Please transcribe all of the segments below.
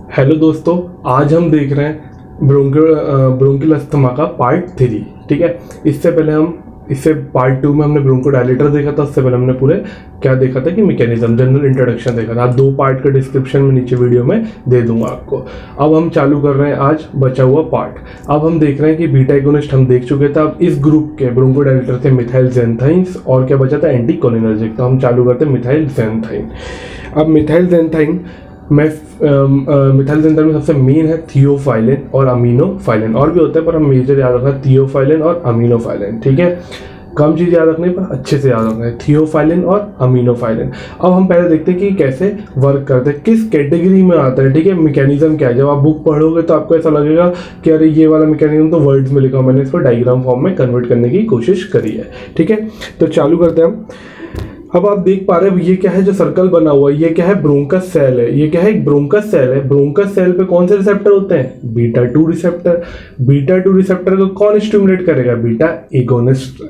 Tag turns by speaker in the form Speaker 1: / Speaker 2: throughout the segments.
Speaker 1: Hello दोस्तों, आज हम देख रहे हैं ब्रोंकियल अस्थमा का पार्ट 3। ठीक है। इससे पार्ट 2 में हमने ब्रोंकोडायलेटर देखा था। उससे पहले हमने पूरे क्या देखा था कि मैकेनिज्म, जनरल इंट्रोडक्शन देखा था। 2 पार्ट का डिस्क्रिप्शन में नीचे वीडियो में दे दूंगा आपको। अब हम चालू कर रहे हैं आज बचा हुआ पार्ट। अब हम देख रहे हैं कि बीटा एगोनिस्ट हम देख चुके थे। अब इस ग्रुप के ब्रोंकोडायलेटर थे मिथाइल ज़ैंथाइन्स और क्या बचा था, एंटी कोलिनर्जिक। तो हम चालू करते हैं मिथाइल ज़ैंथाइन। अब मिथाइल ज़ैंथाइन में सबसे मेन है थियोफाइलिन और अमीनोफाइलिन। और भी होता है पर हम मेजर याद रखना है थियोफाइलिन और अमीनोफाइलिन। ठीक है, कम चीज़ याद रखनी पर अच्छे से याद रखना है, थियोफाइलिन और अमीनोफाइलिन। अब हम पहले देखते हैं कि कैसे वर्क करते हैं, किस कैटेगरी में आता है। ठीक है, मैकेनिज्म क्या है। जब आप बुक पढ़ोगे तो आपको ऐसा लगेगा कि अरे ये वाला मैकेनिज्म तो वर्ड्स में लिखा, मैंने इसको डायग्राम फॉर्म में कन्वर्ट करने की कोशिश करी है। ठीक है, तो चालू करते हैं हम। अब आप देख पा रहे हो ये क्या है, जो सर्कल बना हुआ है ये क्या है, ब्रोंकस सेल है। ये क्या है, एक ब्रोंकस सेल है। ब्रोंकस सेल पे कौन से रिसेप्टर होते हैं, बीटा 2 रिसेप्टर। बीटा 2 रिसेप्टर को कौन स्टिमुलेट करेगा, बीटा एगोनिस्ट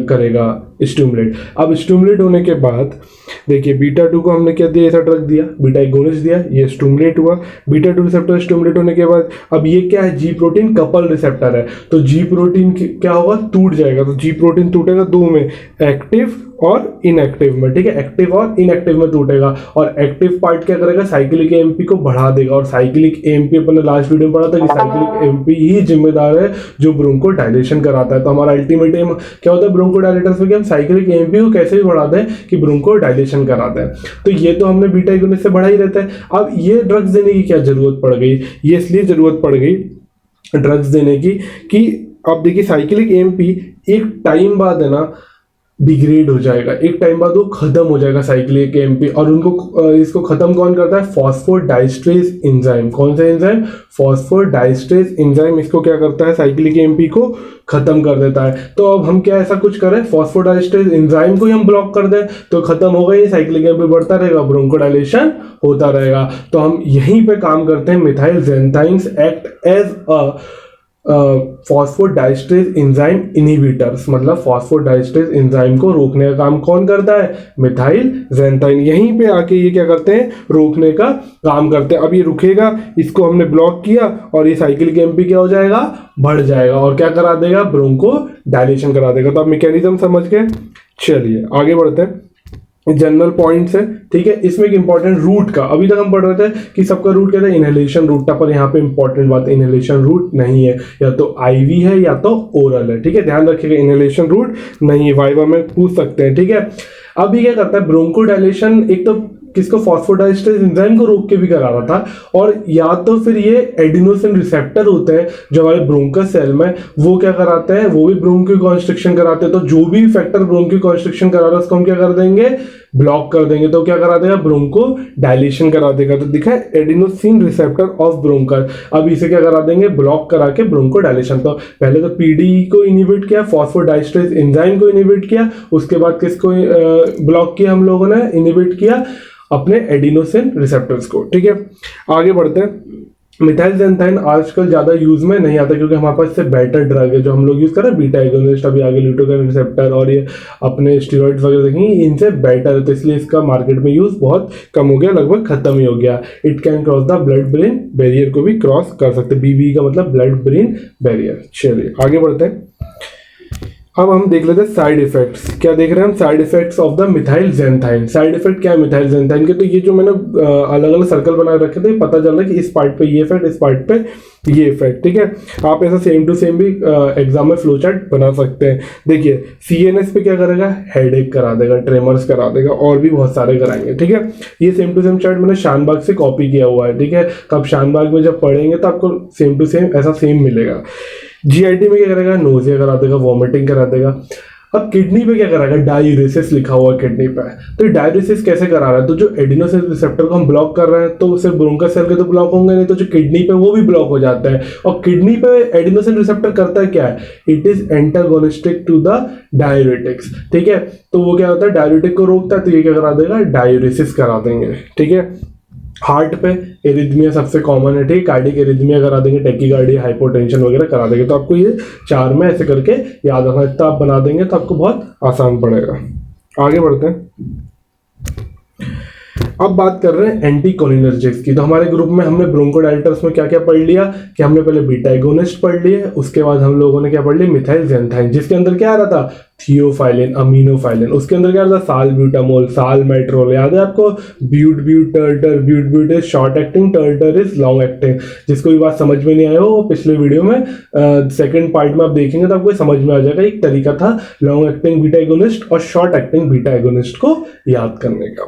Speaker 1: करेगा स्टिमुलेट। अब स्टिमुलेट होने के बाद देखिए बीटा 2 को हमने क्या दिया, ऐसा ड्रग दिया, बीटा एगोनिस्ट दिया, ये स्टिमुलेट हुआ। बीटा 2 रिसेप्टर स्टिमुलेट होने के बाद अब ये क्या है, जी प्रोटीन कपल रिसेप्टर है। तो जी प्रोटीन क्या होगा, टूट जाएगा। तो जी प्रोटीन टूटेगा 2 में, एक्टिव और इनएक्टिव में। ठीक है, एक्टिव और इनएक्टिव में टूटेगा। और एक्टिव पार्ट क्या करेगा, साइक्लिक एएमपी को बढ़ा देगा। और साइक्लिक एएमपी अपन ने लास्ट वीडियो में पढ़ा था कि साइक्लिक एएमपी ही जिम्मेदार है जो ब्रोंको डायलेशन कराता है। तो हमारा अल्टीमेट एम क्या होता है ब्रोंको डायलेटर्स में, कि हम साइक्लिक एएमपी को कैसे भी बढ़ा दें कि ब्रोंको डायलेशन कराते हैं। तो ये तो हमने बीटा एगोनिस्ट से बढ़ा ही रहता है। अब ये ड्रग्स देने की क्या जरूरत पड़ गई, ये इसलिए जरूरत पड़ गई ड्रग्स देने की कि अब देखिए साइक्लिक एएमपी एक टाइम बाद है ना डिग्रेड हो जाएगा, एक टाइम बाद वो खत्म हो जाएगा साइक्लिक एएमपी। और उनको इसको खत्म कौन करता है, फॉस्फोडाइस्ट्रेज एंजाइम। कौन सा एंजाइम, फॉस्फोडाइस्ट्रेज एंजाइम। इसको क्या करता है, साइक्लिक एएमपी को खत्म कर देता है। तो अब हम क्या ऐसा कुछ करें, फॉस्फोडाइस्ट्रेज एंजाइम को ही हम ब्लॉक कर दें तो खत्म होगा ही, साइक्लिक एएमपी बढ़ता रहेगा, ब्रोंकोडायलेशन होता रहेगा। तो हम यहीं पे काम करते हैं। Methyl xanthines act as a phosphodiesterase enzyme inhibitors, मतलब फॉस्फोडाइस्ट्रेज एंजाइम को रोकने का काम कौन करता है, मिथाइल ज़ैंथाइन। यहीं पे आके ये क्या करते हैं, रोकने का काम करते हैं। अब ये रुकेगा, इसको हमने ब्लॉक किया और ये साइक्लिक एएमपी क्या हो जाएगा, बढ़ जाएगा और क्या करा देगा, ब्रोंको डायलेशन करा देगा। तो आप मैकेनिज्म समझ गए। चलिए आगे बढ़ते हैं, जनरल पॉइंट्स है। ठीक है, इसमें एक इंपॉर्टेंट रूट का, अभी तक हम पढ़ रहे थे कि सबका रूट क्या था, इनहेलेशन रूट था। पर यहाँ पे इंपॉर्टेंट बात है, इनहेलेशन रूट नहीं है, या तो आईवी है या तो ओरल है। ठीक है, ध्यान रखिएगा, इनहेलेशन रूट नहीं है, वाइवा में पूछ सकते हैं। ठीक है, अभी क्या करता है ब्रोंको डायलेशन, एक तो किसको, फॉस्फोडाइस्ट्रेज एंजाइम को रोक के भी करा रहा था, और या तो फिर ये एडिनोसिन रिसेप्टर होते हैं जो हमारे ब्रोंकस सेल में, वो क्या कराते हैं, वो भी ब्रोंकियो कॉन्स्ट्रिक्शन कराते हैं। तो जो भी फैक्टर ब्रोंकियो कॉन्स्ट्रिक्शन करा रहा है उसको हम क्या कर देंगे, ब्लॉक कर देंगे। तो क्या करा देगा, ब्रोंको डायलेशन करा देगा। तो दिखा है एडिनोसिन रिसेप्टर ऑफ ब्रोंकर। अब इसे क्या करा देंगे, ब्लॉक करा के ब्रोंको डायलेशन। तो पहले तो पीडी को इनहिबिट किया, फॉस्फोडाइस्ट्रेज एंजाइम को इनहिबिट किया, उसके बाद किसको ब्लॉक किया हम लोगों ने, इनहिबिट किया अपने एडिनोसिन रिसेप्टर्स को। ठीक है, आगे बढ़ते हैं। मिथाइल ज़ैंथाइन आजकल ज़्यादा यूज में नहीं आता क्योंकि हमारे पास इससे बेटर ड्रग है जो हम लोग यूज़ कर रहे हैं, बीटा एगोनिस्ट, अभी आगे ल्यूटोकाइन रिसेप्टर और ये अपने स्टेरॉइड्स वगैरह देखेंगे, इनसे बेटर है। तो इसलिए इसका मार्केट में यूज़ बहुत कम हो गया, लगभग खत्म ही हो गया। It can cross the blood brain barrier को भी क्रॉस कर सकते, बीबी का मतलब ब्लड ब्रेन बैरियर। चलिए आगे बढ़ते हैं। अब हम देख लेते हैं साइड इफेक्ट्स। क्या देख रहे हैं हम, side effects of the methyl xanthine. Side effect क्या है मिथाइल ज़ैंथाइन के, तो ये जो मैंने अलग अलग सर्कल बना रखे थे, पता चल रहा है कि इस पार्ट पे ये इफेक्ट, इस पार्ट पे ये इफेक्ट। ठीक है, आप ऐसा सेम टू सेम भी एग्जाम में फ्लो चार्ट बना सकते हैं। देखिए सीएनएस पे क्या करेगा, हेडेक करा देगा, ट्रेमर्स करा देगा, और भी बहुत सारे कराएंगे। ठीक है, ये सेम टू सेम चार्ट मैंने शानबाग से कॉपी किया हुआ है। ठीक है, तो आप शानबाग में जब पढ़ेंगे तो आपको सेम टू सेम ऐसा सेम मिलेगा। जीआईटी में क्या करेगा, नोजिया करा देगा, वॉमिटिंग करा देगा। अब किडनी पे क्या कराएगा, डायूरेसिस लिखा हुआ है किडनी पे। तो डायूरेसिस कैसे करा रहा है, तो जो एडिनोसिन रिसेप्टर को हम ब्लॉक कर रहे हैं तो सिर्फ ब्रोंकस सेल के तो ब्लॉक होंगे नहीं, तो जो किडनी पे वो भी ब्लॉक हो जाता है। और किडनी पे एडिनोसिन रिसेप्टर करता है क्या है, it is antagonistic to the diuretics. ठीक है, तो वो क्या होता है, डायूरेटिक को रोकता है, तो ये क्या करा देगा, डायूरेसिस करा देंगे। ठीक है, हार्ट पे एरिथमिया सबसे कॉमन है। ठीक, कार्डिक एरिथमिया करा देंगे, टेकीकार्डिया, हाइपोटेंशन वगैरह करा देंगे। तो आपको ये 4 में ऐसे करके याद रखना, इतना आप बना देंगे तो आपको बहुत आसान पड़ेगा। आगे बढ़ते हैं। अब बात कर रहे हैं एंटीकोलिनर्जिक्स की। तो हमारे ग्रुप में हमने ब्रोंकोडायलेटर्स में क्या क्या पढ़ लिया कि हमने पहले बीटा एगोनिस्ट पढ़ लिए, उसके बाद हम लोगों ने क्या पढ़ लिया, मिथाइल ज़ैंथाइन, जिसके अंदर क्या आ रहा था, थियोफाइलिन, अमीनोफाइलिन, उसके अंदर क्या था, सालब्यूटामोल, सालमेट्रोल, याद है आपको, ब्यूट ब्यूट टर्टर, ब्यूट ब्यूट इज शॉर्ट एक्टिंग, टर्टर इज लॉन्ग एक्टिंग। जिसको भी बात समझ में नहीं आया हो वो पिछले वीडियो में सेकंड पार्ट में आप देखेंगे तो आपको समझ में आ जाएगा। एक तरीका था लॉन्ग एक्टिंग बीटा एगोनिस्ट और शॉर्ट एक्टिंग बीटा एगोनिस्ट को याद करने का।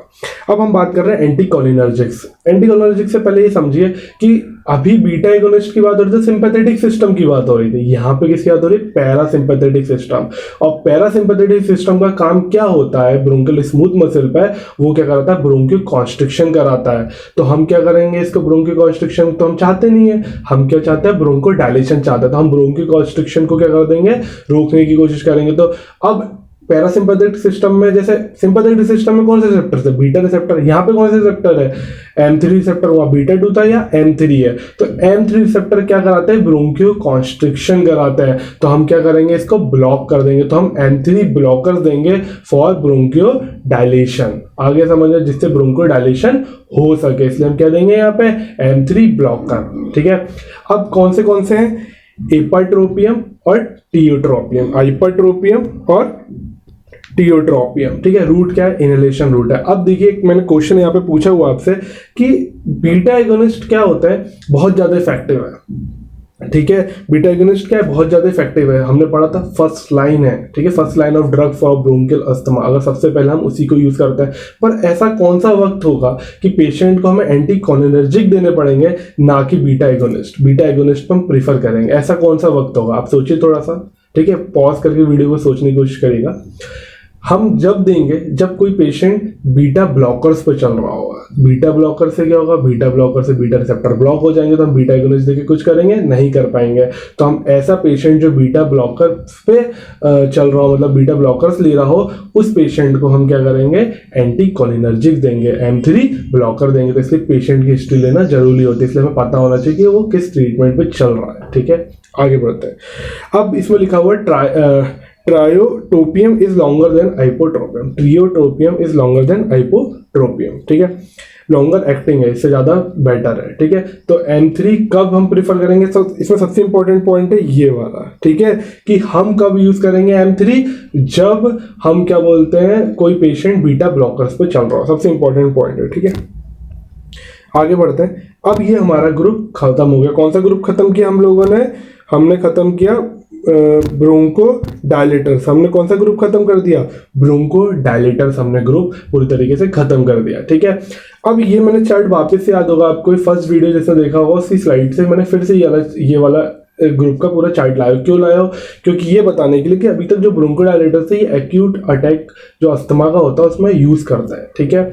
Speaker 1: अब हम बात कर रहे हैं एंटीकोलिनर्जिक्स। एंटीकोलिनर्जिक्स से पहले ये समझिए कि अभी बीटा एगोनिस्ट की बात हो रही थी, सिंपैथेटिक सिस्टम की बात हो रही थी, यहाँ पे किसकी बात हो रही है, पैरासिम्पैथेटिक सिस्टम। और पैरासिम्पैथेटिक सिस्टम का काम क्या होता है, ब्रोंकियल स्मूथ मसल पे वो क्या कराता है, ब्रोंकियो कॉन्स्ट्रिक्शन कराता है। तो हम क्या करेंगे, इसको ब्रोंकियो कॉन्स्ट्रिक्शन तो हम चाहते नहीं है, हम क्या चाहते हैं, ब्रोंको डायलेशन चाहते हैं। तो हम ब्रोंकियो कॉन्स्ट्रिक्शन को क्या कर देंगे, रोकने की कोशिश करेंगे। तो अब पैरासिम्पैथेटिक सिस्टम में, जैसे सिंपैथेटिक सिस्टम में कौन से रिसेप्टर है, बीटा रिसेप्टर, यहाँ पे कौन से रिसेप्टर है, M3 रिसेप्टर, वहाँ बीटा 2 था या M3 है। तो M3 रिसेप्टर क्या कराते हैं, ब्रोंकियो कॉन्स्ट्रिक्शन कराते हैं। तो हम क्या करेंगे, इसको ब्लॉक कर देंगे। तो हम M3 ब्लॉकर देंगे फॉर ब्रोंकियो डायलेशन, आगे समझिए, जिससे ब्रोंकियो डायलेशन हो सके, इसलिए हम क्या देंगे यहाँ पे, M3 ब्लॉकर। ठीक है, अब कौन से हैं, एपाट्रोपियम और टियोट्रोपियम, हाइपरट्रोपियम और टियोट्रोपियम। ठीक है, रूट क्या है, इनहेलेशन रूट है। अब देखिए, मैंने क्वेश्चन यहाँ पे पूछा हुआ आपसे कि बीटा एगोनिस्ट क्या होता है, बहुत ज्यादा इफेक्टिव है। ठीक है, बीटा एगोनिस्ट क्या है, बहुत ज्यादा इफेक्टिव है। हमने पढ़ा था फर्स्ट लाइन है, ठीक है, first line of drug for bronchial asthma, अगर सबसे पहले हम उसी को यूज करते हैं। पर ऐसा कौन सा वक्त होगा कि पेशेंट को हमें एंटीकोलिनर्जिक देने पड़ेंगे, ना कि बीटा एगोनिस्ट। बीटा एगोनिस्ट को हम प्रीफर करेंगे, ऐसा कौन सा वक्त होगा, आप सोचिए थोड़ा सा। ठीक है, पॉज करके वीडियो को सोचने की कोशिश करिएगा। हम जब देंगे जब कोई पेशेंट बीटा ब्लॉकर्स पे चल रहा होगा। बीटा ब्लॉकर से क्या होगा, बीटा ब्लॉकर से बीटा रिसेप्टर ब्लॉक हो जाएंगे, तो हम बीटा एगोनिस्ट देके कुछ करेंगे नहीं कर पाएंगे। तो हम ऐसा पेशेंट जो बीटा ब्लॉकर पे चल रहा हो, मतलब बीटा ब्लॉकर्स ले रहा हो, उस पेशेंट को हम क्या करेंगे, एंटीकोलिनर्जिक देंगे, M3 ब्लॉकर देंगे। तो इसलिए पेशेंट की हिस्ट्री लेना जरूरी होती है, इसलिए हमें पता होना चाहिए कि वो किस ट्रीटमेंट पे चल रहा है। ठीक है, आगे बढ़ते हैं। अब इसमें लिखा हुआ है tiotropium is longer than ipratropium, tiotropium is longer than ipratropium. ठीक है, लॉन्गर एक्टिंग है, इससे ज्यादा बेटर है। ठीक है, तो M3 कब हम प्रिफर करेंगे, इसमें सबसे इंपॉर्टेंट पॉइंट है ये वाला। ठीक है, कि हम कब यूज करेंगे M3, जब हम क्या बोलते हैं, कोई पेशेंट बीटा ब्लॉकर्स पे चल रहा हो, सबसे इंपॉर्टेंट पॉइंट है। ठीक है, आगे बढ़ते हैं। अब ये हमारा ग्रुप खत्म हो गया। कौन सा ग्रुप खत्म किया हम लोगों ने, हमने खत्म किया ब्रोंको डायलेटर्स। हमने कौन सा ग्रुप खत्म कर दिया, ब्रोंको डायलेटर्स, हमने ग्रुप पूरी तरीके से खत्म कर दिया। ठीक है, अब ये मैंने चार्ट वापस से याद होगा आपको, फर्स्ट वीडियो जैसे देखा होगा उसकी स्लाइड से मैंने फिर से ये वाला ग्रुप का पूरा चार्ट लाया। क्यों लाया हो, क्योंकि ये बताने के लिए कि अभी तक जो ब्रोंको डायलेटर्स है ये एक्यूट अटैक जो अस्थमा का होता है उसमें यूज करता है। ठीक है,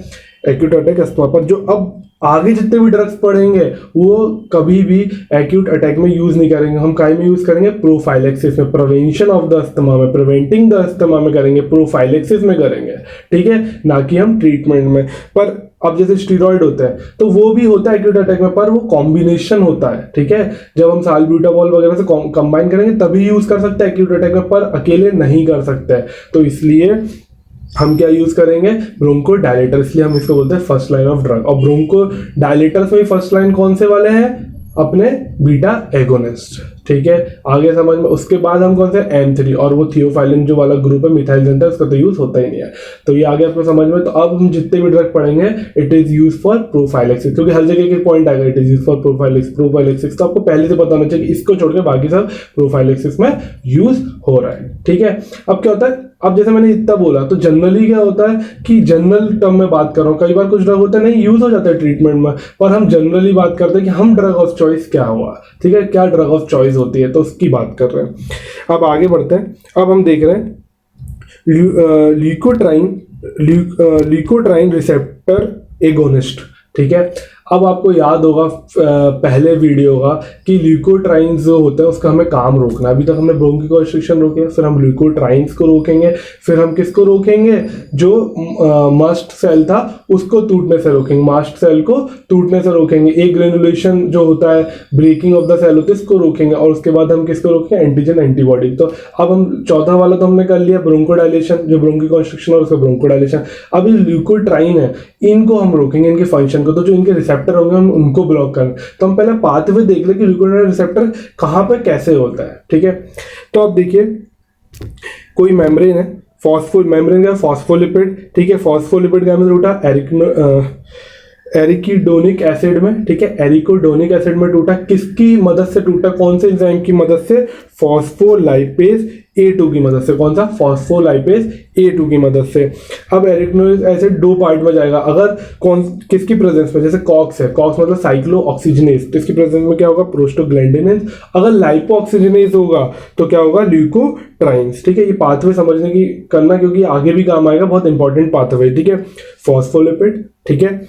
Speaker 1: एक्यूट अटैक अस्थमा पर। जो अब आगे जितने भी ड्रग्स पढ़ेंगे वो कभी भी एक्यूट अटैक में यूज नहीं करेंगे, हम काय में यूज करेंगे, प्रोफाइलेक्सिस में, प्रिवेंशन ऑफ द अस्थमा में, प्रिवेंटिंग द अस्थमा में करेंगे, प्रोफाइलेक्सिस में करेंगे। ठीक है, ना कि हम ट्रीटमेंट में। पर अब जैसे स्टीरॉइड होते हैं तो वो भी होता है एक्यूट अटैक में, पर वो कॉम्बिनेशन होता है। ठीक है, जब हम सालब्यूटामोल वगैरह से कंबाइन करेंगे तभी यूज कर सकते हैं एक्यूट अटैक में, पर अकेले नहीं कर सकते। तो इसलिए हम क्या यूज करेंगे, ब्रोंको डायलेटर, इसलिए हम इसको बोलते हैं फर्स्ट लाइन ऑफ ड्रग। और ब्रोंको डायलेटर्स में फर्स्ट लाइन कौन से वाले हैं, अपने बीटा एगोनिस्ट। ठीक है, आगे समझ में। उसके बाद हम कौन से, M3, और वो थियोफाइलिन जो वाला ग्रुप है मिथाइल ज़ैंथाइन, उसका तो यूज होता ही नहीं है। तो ये आगे आपको समझ में। तो अब हम जितने भी ड्रग पढ़ेंगे it is use for prophylaxis, क्योंकि हर जगह एक पॉइंट आएगा it is use for prophylaxis. तो आपको पहले से पता होना चाहिए कि इसको छोड़ के बाकी सब प्रोफाइलेक्सिस में यूज हो रहा है। ठीक है, अब क्या होता है, अब जैसे मैंने इतना बोला तो जनरली क्या होता है कि जनरल टर्म में बात कर रहा हूँ, कई बार कुछ ड्रग होता है नहीं यूज हो जाता है ट्रीटमेंट में, पर हम जनरली बात करते हैं कि हम ड्रग ऑफ चॉइस क्या हुआ। ठीक है, क्या ड्रग ऑफ चॉइस होती है, तो उसकी बात कर रहे हैं। अब आगे बढ़ते हैं। अब हम देख रहे हैं ल्यूकोट्राइन रिसेप्टर एगोनिस्ट। ठीक है, अब आपको याद होगा पहले वीडियो का कि ल्यूकोट्राइन्स जो होते हैं उसका हमें काम रोकना है। अभी तक हमने ब्रोंकोकॉन्स्ट्रिक्शन रोके, फिर हम ल्यूकोट्राइन्स को रोकेंगे, फिर हम किसको रोकेंगे, जो मस्ट सेल था उसको टूटने से रोकेंगे, मास्ट सेल को टूटने से रोकेंगे, एक ग्रेनुलेशन जो होता है, ब्रेकिंग ऑफ द सेल होता है, इसको रोकेंगे, और उसके बाद हम किसको रोकेंगे, एंटीजन एंटीबॉडी। तो अब हम चौथा वाला तो हमने कर लिया, ब्रोंकोडायलेशन, जो ब्रोंकोकॉन्स्ट्रिक्शन और उसका ब्रोंकोडायलेशन। अब ये ल्यूकोट्राइन है, इनको हम रोकेंगे, इनके फंक्शन को, तो जो इनके रिसेप्टर होंगे हम उनको ब्लॉक करेंगे। तो हम पहले पाथवे देख ले कि ल्यूकोट्राइन रिसेप्टर कहाँ पे कैसे होता है, ठीक है। तो अब देखिए कोई मेम्ब्रेन है, मेम्ब्रेन का फॉस्फोलिपिड, ठीक है, फॉस्फोलिपिड का हमें टूटा एरिकीडोनिक एसिड में, ठीक है, एरिकोडोनिक एसिड में टूटा, किसकी मदद से टूटा, कौन से एंजाइम की मदद से, फॉस्फोलाइपेज A2 की मदद से। कौन सा, फॉस्फोलाइपेज A2 की मदद से। अब एरिकोडोनिक एसिड दो पार्ट में जाएगा, अगर किसकी प्रेजेंस में, जैसे कॉक्स है, कॉक्स मतलब साइक्लो ऑक्सीजनेज, तो इसकी प्रेजेंस में क्या होगा, प्रोस्टोग्लैंडिनेज। अगर लाइपो ऑक्सीजनेज होगा तो क्या होगा, ल्यूकोट्राइन्स, ठीक है। ये पाथवे समझने की करना, क्योंकि आगे भी काम आएगा, बहुत इंपॉर्टेंट पाथवे, ठीक है। फॉस्फोलिपिड, ठीक है,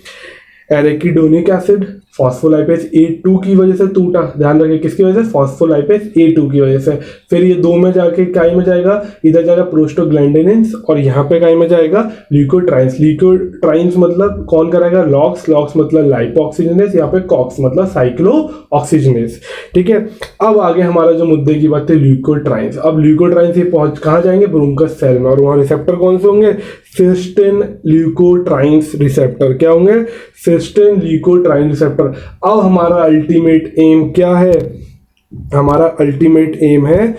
Speaker 1: एरिकीडोनिक एसिड फॉस्फोलाइपेज A2 की वजह से टूटा, ध्यान रखिए किसकी वजह से, फॉस्फोलाइपेज A2 की वजह से। फिर ये दो में जाके काय में जाएगा, इधर जाएगा प्रोस्टोग्लैंडिनिन्स, और यहाँ पे काय में जाएगा, ल्यूकोट्राइन्स। ल्यूकोट्राइन्स मतलब कौन कराएगा, लॉक्स, लॉक्स मतलब लाइपो ऑक्सीजनेज, यहाँ पे कॉक्स मतलब साइक्लो ऑक्सीजनेज, ठीक है। अब आगे हमारा जो मुद्दे की बात है, ल्यूकोट्राइन्स। अब ल्यूकोट्राइन्स ये पहुंच कहाँ जाएंगे, ब्रोंकस सेल में, और वहाँ रिसेप्टर कौन से होंगे, सिस्टीन ल्यूकोट्राइन्स रिसेप्टर। क्या होंगे, सिस्टीन ल्यूकोट्राइन रिसेप्टर। अब हमारा अल्टीमेट एम क्या है, हमारा अल्टीमेट एम है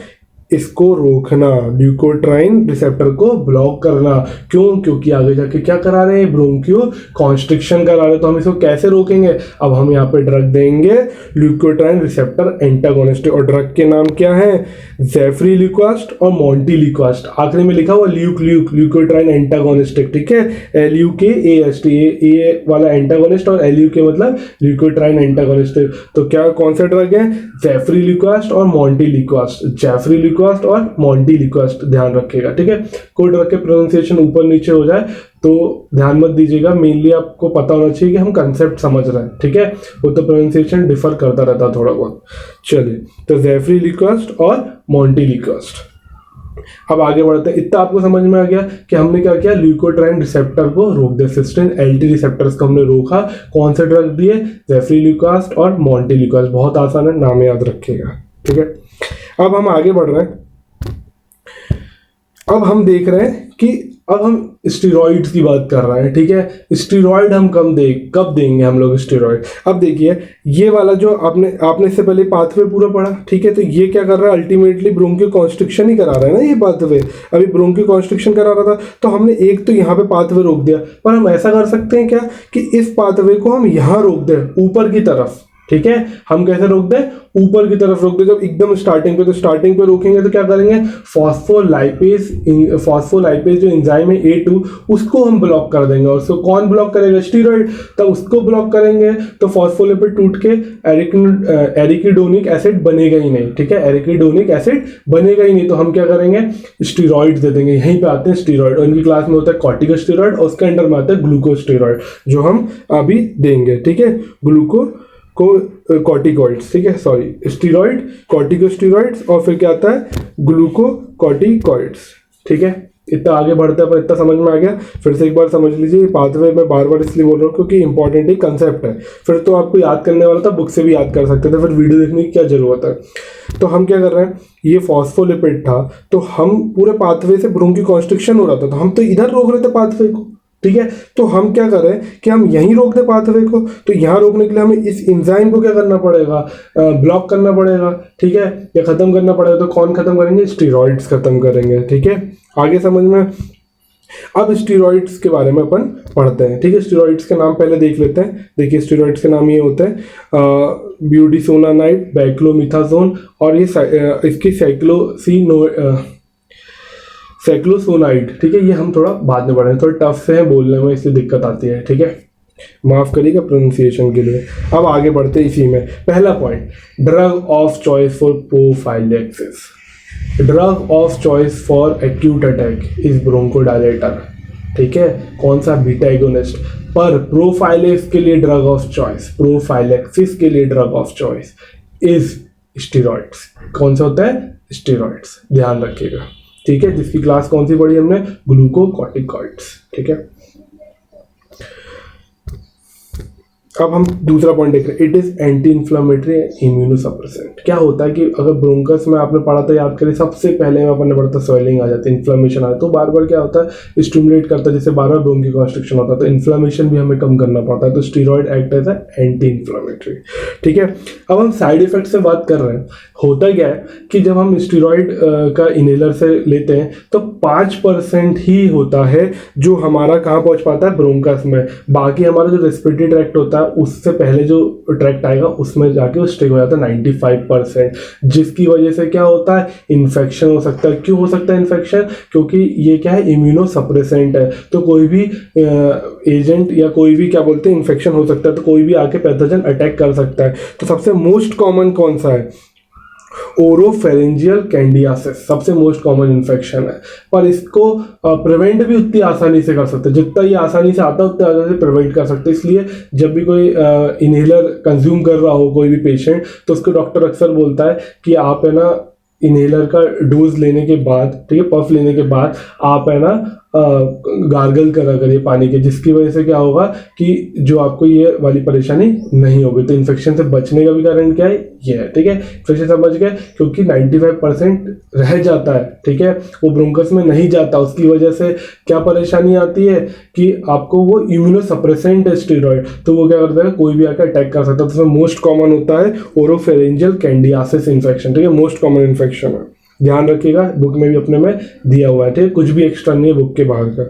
Speaker 1: इसको रोकना, ल्यूकोट्राइन रिसेप्टर को ब्लॉक करना। क्यों, क्योंकि आगे जाके क्या करा रहे हैं, ब्रोंकियो कॉन्स्ट्रिक्शन करा रहे हैं। तो हम इसको कैसे रोकेंगे, अब हम यहाँ पे ड्रग देंगे, ल्यूकोट्राइन रिसेप्टर एंटागोनिस्ट, और ड्रग के नाम क्या है, जेफ्री ल्यूकास्ट और मोंटेलिक्वास्ट। आखिरी में लिखा हुआ ल्यूकोट्राइन एंटागोनिस्टिक, ठीक है, LUKAST, ए वाला एंटागोनिस्ट और LUK मतलब ल्यूकोट्राइन एंटागोनिस्टिक। तो क्या कौन सा ड्रग है, जेफ्री ल्यूकास्ट और मोंटेलिक्वास्ट, जेफ्री और मोंटेलिक्वास्ट, ध्यान रखिएगा, ठीक है। कोई ड्रग के प्रोनाउंसिएशन ऊपर नीचे हो जाए तो ध्यान मत दीजिएगा, मेनली आपको पता होना चाहिए कि हम कंसेप्ट समझ रहे हैं, ठीक है। वो तो प्रोनाउंसिएशन डिफर करता रहता है थोड़ा बहुत। चलिए, तो जेफ्री ल्यूकास्ट और मोंटेलिक्वास्ट। अब आगे बढ़ते हैं। इतना आपको समझ में आ गया कि हमने क्या किया, ल्यूकोट्राइन रिसेप्टर को रोक दिया, सिस्टीन LT रिसेप्टर्स को हमने रोका। कौन से ड्रग दिए, जेफ्री ल्यूकास्ट और मोंटेलिक्वास्ट। बहुत आसान है, नाम याद रखिएगा, ठीक है। अब हम आगे बढ़ रहे हैं। अब हम देख रहे हैं कि अब हम स्टेरॉइड्स की बात कर रहे हैं, ठीक है। स्टेरॉइड हम कब देंगे हम लोग स्टेरॉइड। अब देखिए ये वाला जो आपने इससे पहले पाथवे पूरा पढ़ा, ठीक है। तो ये क्या कर रहा है, अल्टीमेटली ब्रोंकियो कॉन्स्ट्रिक्शन ही करा रहा है ना ये पाथवे। अभी ब्रोंकियो कॉन्स्ट्रिक्शन करा रहा था, तो हमने एक तो यहाँ पे पाथवे रोक दिया, पर हम ऐसा कर सकते हैं क्या कि इस पाथवे को हम यहाँ रोक दें, ऊपर की तरफ, ठीक है। हम कैसे रोक दें, ऊपर की तरफ रोक दें, जब एकदम स्टार्टिंग पे। तो स्टार्टिंग पे रोकेंगे तो क्या करेंगे, फॉस्फोलाइपेज जो एंजाइम है A2 उसको हम ब्लॉक कर देंगे। और उसको कौन ब्लॉक करेगा, स्टेरॉइड, तो उसको ब्लॉक करेंगे तो फॉस्फोलिपिड टूट के एरिकीडोनिक एसिड बनेगा ही नहीं, ठीक है। एरिकीडोनिक एसिड बनेगा ही नहीं, तो हम क्या करेंगे, स्टेरॉइड दे देंगे। यहीं पे आते हैं स्टेरॉइड, और इनकी क्लास में होता है कॉर्टिकोस्टेरॉइड, और उसके अंडर में आता है ग्लूकोस्टेरॉइड, जो हम अभी देंगे, ठीक है। कॉर्टिकॉइड्स, ठीक है, सॉरी, स्टेरॉइड, कॉर्टिकोस्टेरॉइड्स, और फिर क्या आता है, ग्लूकोकॉर्टिकॉइड्स, ठीक है। इतना आगे बढ़ता है, पर इतना समझ में आ गया। फिर से एक बार समझ लीजिए, पाथवे में बार बार इसलिए बोल रहा हूँ क्योंकि इंपॉर्टेंट एक कंसेप्ट है। फिर तो आपको याद करने वाला था, बुक से भी याद कर सकते थे, फिर वीडियो देखने की क्या जरूरत है। तो हम क्या कर रहे हैं, ये फॉस्फोलिपिड था, तो हम पूरे पाथवे से ब्रोंकियो कॉन्स्ट्रिक्शन हो रहा था, तो हम तो इधर रोक रहे थे पाथवे को, ठीक है। तो हम क्या करें कि हम यहीं रोक दें पाथवे को। तो यहाँ रोकने के लिए हमें इस एंजाइम को क्या करना पड़ेगा, ब्लॉक करना पड़ेगा, ठीक है, या खत्म करना पड़ेगा। तो कौन खत्म करेंगे, स्टेरॉइड्स खत्म करेंगे, ठीक है। आगे समझ में। अब स्टेरॉइड्स के बारे में अपन पढ़ते हैं, ठीक है। स्टेरॉइड्स के नाम पहले देख लेते हैं। देखिए स्टेरॉइड्स के नाम ये होते हैं ब्यूटीसोनानाइड, बैक्लोमिथाजोन, और ये इसकी साइक्लोसोनाइड, ठीक है। ये हम थोड़ा बाद में पढ़ेंगे, थोड़ा टफ से है बोलने में, इसलिए दिक्कत आती है, ठीक है, माफ करिएगा प्रोनाउंसिएशन के लिए। अब आगे बढ़ते इसी में। पहला point, drug of choice for prophylaxis. Drug of choice for acute attack is bronchodilator, ठीक है। कौन सा, बीटा एगोनिस्ट। पर प्रोफाइलेक्स के लिए ड्रग ऑफ चॉइस, प्रोफाइलेक्सिस के लिए drug of choice is steroids. कौन सा होता है? स्टेरॉइड्स, ध्यान रखिएगा, ठीक है। जिसकी क्लास कौन सी पढ़ी हमने? ग्लूकोकॉर्टिकॉइड्स, ठीक है। अब हम दूसरा पॉइंट देख रहे हैं, it is anti inflammatory immunosuppressant. क्या होता है कि अगर ब्रोंकस में आपने पढ़ा था, याद करें, सबसे पहले में अपन ने पढ़ा था स्वेलिंग आ जाती है, इन्फ्लामेशन आता है, तो बार बार क्या होता है, स्टिमुलेट करता है, जैसे बार बार ब्रोंकियोकॉन्स्ट्रिक्शन होता है, तो इन्फ्लामेशन भी हमें कम करना पड़ता है, तो steroid act as anti inflammatory, ठीक है। अब हम साइड इफेक्ट से बात कर रहे हैं। होता क्या है कि जब हम स्टीरॉयड का इनहेलर से लेते हैं तो 5% ही होता है जो हमारा कहाँ पहुंच पाता है? ब्रोंकस में। बाकी हमारा जो रेस्पिरेटरी ट्रैक्ट होता है उससे पहले जो ट्रैक्ट आएगा उसमें जाके वो स्टिक हो जाता है 95%, जिसकी वजह से क्या होता है? इन्फेक्शन हो सकता है। क्यों हो सकता है इन्फेक्शन? क्योंकि ये क्या है? इम्यूनो सप्रेसेंट है, तो कोई भी एजेंट या कोई भी क्या बोलते हैं इन्फेक्शन हो सकता है, तो कोई भी आके पैथोजन अटैक कर सकता है। तो सबसे मोस्ट कॉमन कौन सा है? ओरोफेरेंजियल कैंडियासिस सबसे मोस्ट कॉमन इन्फेक्शन है, पर इसको प्रिवेंट भी उतनी आसानी से कर सकते हैं, जितना ये आसानी से आता है उतनी आसानी से प्रिवेंट कर सकते हैं। इसलिए जब भी कोई इनहेलर कंज्यूम कर रहा हो कोई भी पेशेंट, तो उसको डॉक्टर अक्सर बोलता है कि आप है ना इनहेलर का डोज लेने के बाद, ठीक है, पफ लेने के बाद आप है ना गार्गल करा करिए पानी के, जिसकी वजह से क्या होगा कि जो आपको ये वाली परेशानी नहीं होगी। तो इन्फेक्शन से बचने का भी कारण क्या है? ये है, ठीक है। इन्फेक्शन से बच गए क्योंकि 95% रह जाता है, ठीक है, वो ब्रोंकस में नहीं जाता। उसकी वजह से क्या परेशानी आती है कि आपको वो इम्यूनोसप्रेसेंट है स्टेरॉइड, तो वो क्या करता है? कोई भी आकर अटैक कर सकता है। तो उसमें मोस्ट कॉमन होता है ओरोफेरेंजियल कैंडियासिस इन्फेक्शन, ठीक है, मोस्ट कॉमन इन्फेक्शन है। ध्यान रखिएगा, बुक में भी अपने में दिया हुआ है, ठीक है, कुछ भी एक्स्ट्रा नहीं है बुक के बाहर का।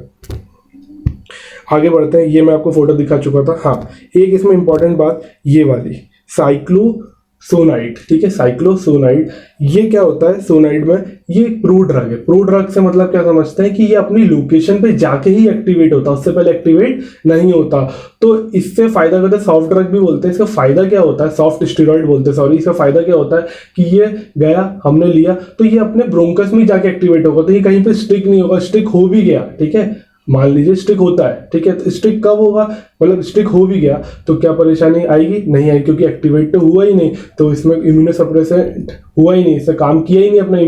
Speaker 1: आगे बढ़ते हैं, ये मैं आपको फोटो दिखा चुका था। हाँ, एक इसमें इंपॉर्टेंट बात ये वाली साइक्लोसोनाइड, ठीक है, साइक्लोसोनाइड। ये क्या होता है? सोनाइड में ये एक प्रो ड्रग है। प्रो ड्रग से मतलब क्या समझते हैं कि ये अपनी लोकेशन पे जाके ही एक्टिवेट होता है, उससे पहले एक्टिवेट नहीं होता। तो इससे फायदा करते हैं, सॉफ्ट ड्रग भी बोलते हैं। इसका फायदा क्या होता है? सॉफ्ट स्टेरॉइड बोलते हैं, सॉरी। इसका फायदा क्या होता है कि ये गया, हमने लिया, तो ये अपने ब्रोंकस में जाके एक्टिवेट होगा, तो ये कहीं पे स्टिक नहीं होगा। स्टिक हो भी गया, ठीक है, मान लीजिए स्टिक होता है, ठीक है, तो स्टिक कब होगा? मतलब स्टिक हो भी गया तो क्या परेशानी आएगी? नहीं आएगी, क्योंकि एक्टिवेट तो हुआ ही नहीं, तो इसमें इम्यूनोसप्रेसेंट हुआ ही नहीं, इससे काम किया ही नहीं अपना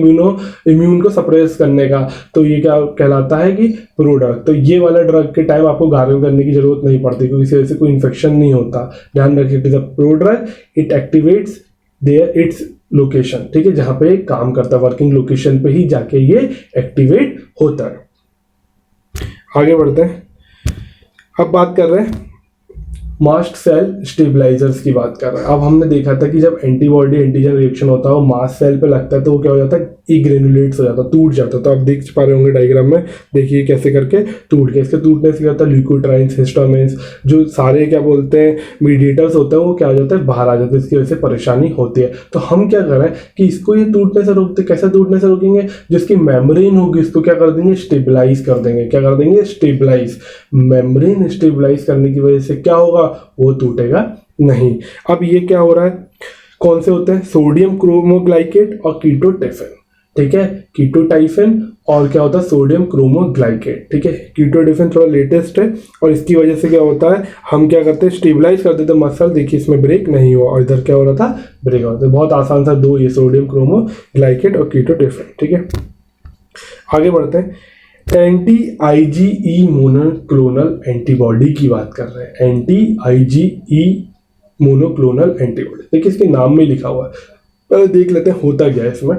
Speaker 1: इम्यून को सप्रेस करने का। तो ये क्या कहलाता है कि प्रो ड्रग। तो ये वाला ड्रग के टाइम आपको गार्गल करने की जरूरत नहीं पड़ती, क्योंकि इसी वजह से कोई इन्फेक्शन नहीं होता। ध्यान रखिए, it is a pro drug, it activates there its location, ठीक है, जहां पे काम करता है, वर्किंग लोकेशन पे ही जाके ये एक्टिवेट होता है। आगे बढ़ते हैं, अब बात कर रहे हैं मास्ट सेल स्टेबलाइजर्स की बात कर रहे हैं। अब हमने देखा था कि जब एंटीबॉडी एंटीजन रिएक्शन होता है वो मास्ट सेल पे लगता है तो वो क्या हो जाता है? ग्रेनुलेट्स हो जाता है, टूट जाता है। तो आप देख पा रहे होंगे डायग्राम में, देखिए कैसे करके टूट गया। इसके टूटने से क्या होता है? ल्यूकोट्राइन्स, हिस्टामिन्स, जो सारे क्या बोलते हैं मीडिएटर्स होते हैं, वो क्या हो जाता है? बाहर आ जाते हैं। इसकी वजह से परेशानी होती है। तो हम क्या करें कि इसको ये टूटने से रोकते। कैसे टूटने से रोकेंगे? जिसकी मेम्ब्रेन होगी इसको क्या कर देंगे? स्टेबलाइज कर देंगे। क्या कर देंगे? स्टेबलाइज। मेम्ब्रेन स्टेबलाइज करने की वजह से क्या होगा? वो टूटेगा नहीं। अब ये क्या हो रहा है? कौन से होते हैं? सोडियम क्रोमोग्लाइकेट और कीटोटेफिन, ठीक है, कीटोटाइफिन और क्या होता है? सोडियम क्रोमोग्लाइकेट, ठीक है। कीटोटेफिन थोड़ा लेटेस्ट है और इसकी वजह से क्या होता है? हम क्या करते हैं? स्टेबलाइज कर देते हैं मसल। देखिए इसमें ब्रेक नहीं हुआ और इधर क्या हो रहा था? ब्रेक हो रहा था। बहुत आसान सा दो, ये सोडियम क्रोमोग्लाइकेट और कीटोटेफिन, ठीक है। आगे बढ़ते हैं, एंटी IgE मोनोक्लोनल एंटीबॉडी की बात कर रहे हैं। एंटी IgE मोनोक्लोनल एंटीबॉडी, देखिए इसके नाम में लिखा हुआ है, पहले देख लेते हैं होता क्या है इसमें।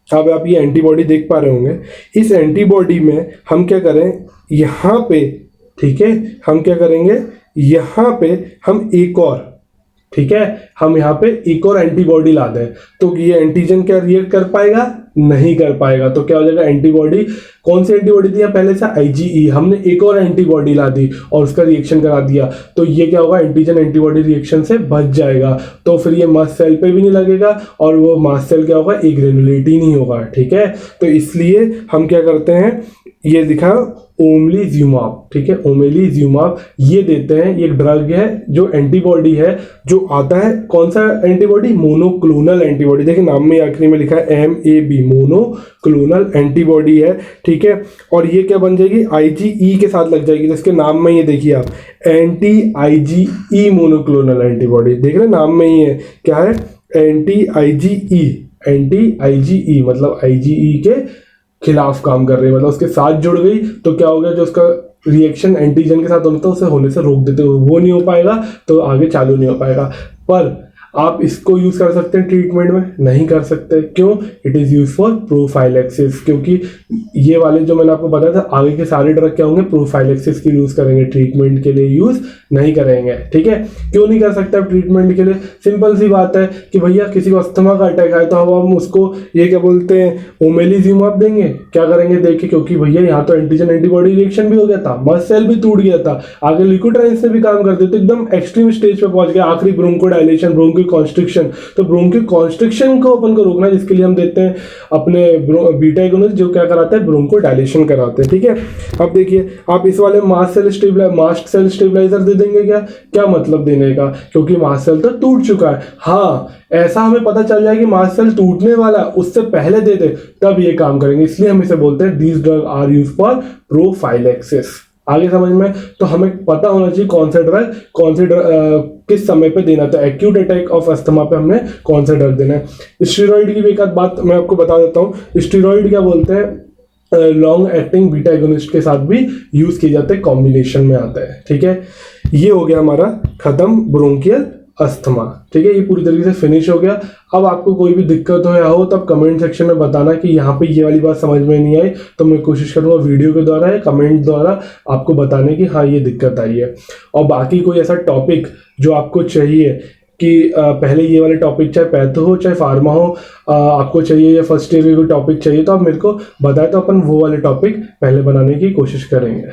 Speaker 1: अब आप ये एंटीबॉडी देख पा रहे होंगे। इस एंटीबॉडी में हम क्या करें? यहाँ पे, ठीक है, हम क्या करेंगे? यहाँ पे हम एक और, ठीक है, हम यहाँ पे एक और एंटीबॉडी ला दें तो ये एंटीजन क्या रिएक्ट कर पाएगा? नहीं कर पाएगा। तो क्या हो जाएगा? एंटीबॉडी, कौन सी एंटीबॉडी थी पहले से? IgE, हमने एक और एंटीबॉडी ला दी और उसका रिएक्शन करा दिया, तो ये क्या होगा? एंटीजन एंटीबॉडी रिएक्शन से बच जाएगा। तो फिर ये मास्ट सेल पे भी नहीं लगेगा और वो मास्ट सेल क्या होगा? ग्रेनुलेट ही नहीं होगा, ठीक है। तो इसलिए हम क्या करते हैं? ये दिखा ओमलीजुमाब, ठीक है, ओमलीजुमाब ये देते हैं। ये एक ड्रग है जो एंटीबॉडी है, जो आता है कौन सा एंटीबॉडी, मोनोक्लोनल एंटीबॉडी। देखिए नाम में आखिरी में लिखा है MAB, मोनोक्लोनल एंटीबॉडी है, ठीक है। और ये क्या बन जाएगी, IgE के साथ लग जाएगी। तो इसके नाम में ये देखिए आप, एंटी IgE मोनोक्लोनल एंटीबॉडी, देख रहे नाम में ही है क्या है, एंटी IgE मतलब IgE के खिलाफ काम कर रही है, मतलब उसके साथ जुड़ गई तो क्या हो गया, जो उसका रिएक्शन एंटीजन के साथ होता है उसे होने से रोक देते हो, वो नहीं हो पाएगा तो आगे चालू नहीं हो पाएगा। पर आप इसको यूज कर सकते हैं ट्रीटमेंट में, नहीं कर सकते, क्यों, it is use for prophylaxis, क्योंकि ये वाले जो मैंने आपको बताया था आगे के सारे ड्रग क्या होंगे, प्रोफाइलेक्सिस की यूज करेंगे, ट्रीटमेंट के लिए यूज नहीं करेंगे, ठीक है। क्यों नहीं कर सकते आप ट्रीटमेंट के लिए, सिंपल सी बात है कि भैया किसी को अस्थमा का अटैक आया तो हम उसको ये क्या बोलते हैं ओमेलिजुमाब देंगे, क्या करेंगे देखिए, क्योंकि भैया यहाँ तो एंटीजन एंटीबॉडी रिएक्शन भी हो गया था, मस्ट सेल भी टूट गया था, आगे लिकोट्राइंस से भी काम करते तो एकदम एक्सट्रीम स्टेज पे पहुंच गया, आखिरी ब्रोंकोडायलेशन, ब्रोंकोकॉन्स्ट्रिक्शन। तो ब्रोंकोकॉन्स्ट्रिक्शन को अपन को रोकना है, जिसके लिए हम देते हैं अपने बीटा एगोनिस्ट, जो क्या कराता है, ब्रोंकोडायलेशन कराते हैं, ठीक है। अब देखिए आप इस वाले मास्ट सेल स्टेबलाइजर दे देंगे, क्या मतलब देने का, क्योंकि मास्ट सेल तो टूट चुका है। हाँ, ऐसा हमें पता चल जाए कि मास्ट सेल टूटने वाला है, उससे पहले दे दे तब ये काम करेंगे, इसलिए हम इसे बोलते हैं these drug are use for prophylaxis. आगे समझ में, तो हमें पता होना चाहिए कौन से ड्रग किस समय पे देना था, एक्यूट अटैक ऑफ अस्थमा पे हमने कौन सा ड्रग देना है। स्टेरॉइड की भी एक आध बात मैं आपको बता देता हूँ, स्टेरॉइड क्या बोलते हैं, लॉन्ग एक्टिंग बीटा एगोनिस्ट के साथ भी यूज किए जाते हैं, कॉम्बिनेशन में आता है, ठीक है। ये हो गया हमारा खत्म ब्रोंकियल अस्थमा, ठीक है, ये पूरी तरीके से फिनिश हो गया। अब आपको कोई भी दिक्कत हो या हो तब कमेंट सेक्शन में बताना कि यहाँ पे ये वाली बात समझ में नहीं आई, तो मैं कोशिश करूँगा वीडियो के द्वारा या कमेंट द्वारा आपको बताने की हाँ ये दिक्कत आई है। और बाकी कोई ऐसा टॉपिक जो आपको चाहिए कि पहले ये वाले टॉपिक चाहे पैथो हो चाहे फार्मा हो आपको चाहिए, या फर्स्ट ईयर के कोई टॉपिक चाहिए, तो आप मेरे को बताए तो अपन वो वाले टॉपिक पहले बनाने की कोशिश करेंगे,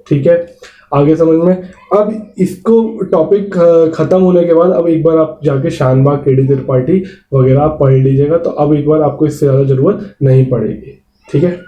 Speaker 1: ठीक है। आगे समझ में, अब इसको टॉपिक खत्म होने के बाद अब एक बार आप जाके शानबाग KD त्रिपाठी वगैरह आप पढ़ लीजिएगा, तो अब एक बार आपको इससे ज़्यादा ज़रूरत नहीं पड़ेगी, ठीक है।